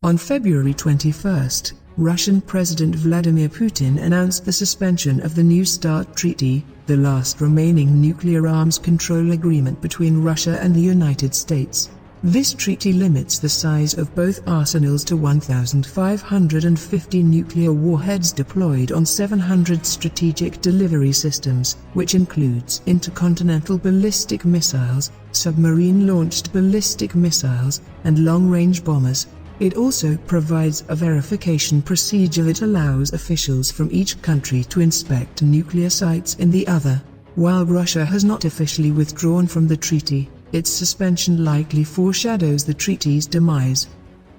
On February 21, Russian President Vladimir Putin announced the suspension of the New START Treaty, the last remaining nuclear arms control agreement between Russia and the United States. This treaty limits the size of both arsenals to 1,550 nuclear warheads deployed on 700 strategic delivery systems, which includes intercontinental ballistic missiles, submarine-launched ballistic missiles, and long-range bombers. It also provides a verification procedure that allows officials from each country to inspect nuclear sites in the other. While Russia has not officially withdrawn from the treaty, its suspension likely foreshadows the treaty's demise.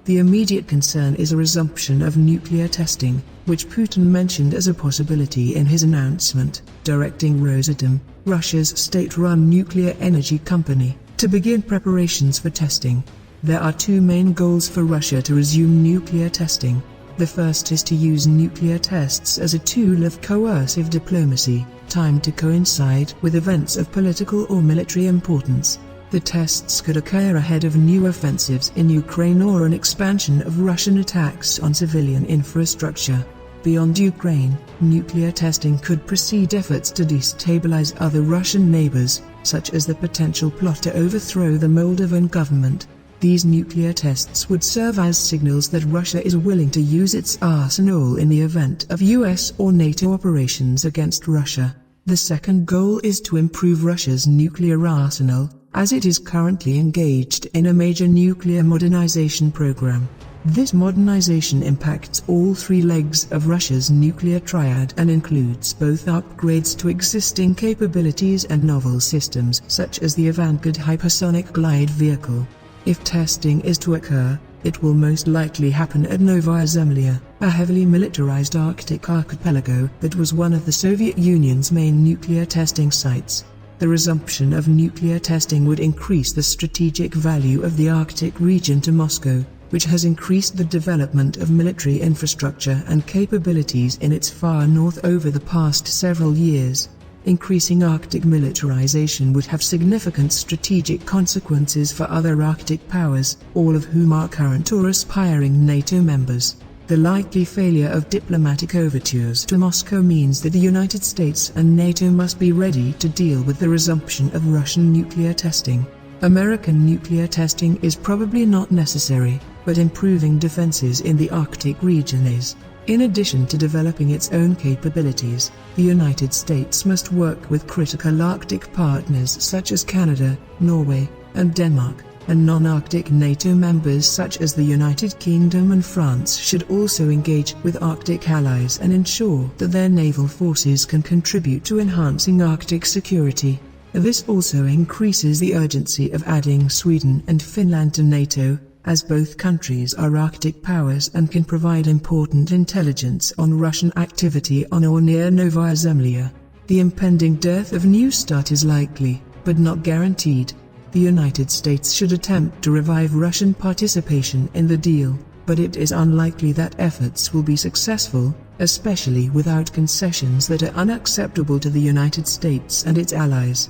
The immediate concern is a resumption of nuclear testing, which Putin mentioned as a possibility in his announcement, directing Rosatom, Russia's state-run nuclear energy company, to begin preparations for testing. There are two main goals for Russia to resume nuclear testing. The first is to use nuclear tests as a tool of coercive diplomacy, timed to coincide with events of political or military importance. The tests could occur ahead of new offensives in Ukraine or an expansion of Russian attacks on civilian infrastructure. Beyond Ukraine, nuclear testing could precede efforts to destabilize other Russian neighbors, such as the potential plot to overthrow the Moldovan government. These nuclear tests would serve as signals that Russia is willing to use its arsenal in the event of US or NATO operations against Russia. The second goal is to improve Russia's nuclear arsenal, as it is currently engaged in a major nuclear modernization program. This modernization impacts all three legs of Russia's nuclear triad and includes both upgrades to existing capabilities and novel systems such as the Avangard hypersonic glide vehicle. If testing is to occur, it will most likely happen at Novaya Zemlya, a heavily militarized Arctic archipelago that was one of the Soviet Union's main nuclear testing sites. The resumption of nuclear testing would increase the strategic value of the Arctic region to Moscow, which has increased the development of military infrastructure and capabilities in its far north over the past several years. Increasing Arctic militarization would have significant strategic consequences for other Arctic powers, all of whom are current or aspiring NATO members. The likely failure of diplomatic overtures to Moscow means that the United States and NATO must be ready to deal with the resumption of Russian nuclear testing. American nuclear testing is probably not necessary, but improving defenses in the Arctic region is. In addition to developing its own capabilities, the United States must work with critical Arctic partners such as Canada, Norway, and Denmark, and non-Arctic NATO members such as the United Kingdom and France should also engage with Arctic allies and ensure that their naval forces can contribute to enhancing Arctic security. This also increases the urgency of adding Sweden and Finland to NATO, as both countries are Arctic powers and can provide important intelligence on Russian activity on or near Novaya Zemlya. The impending death of New START is likely, but not guaranteed. The United States should attempt to revive Russian participation in the deal, but it is unlikely that efforts will be successful, especially without concessions that are unacceptable to the United States and its allies.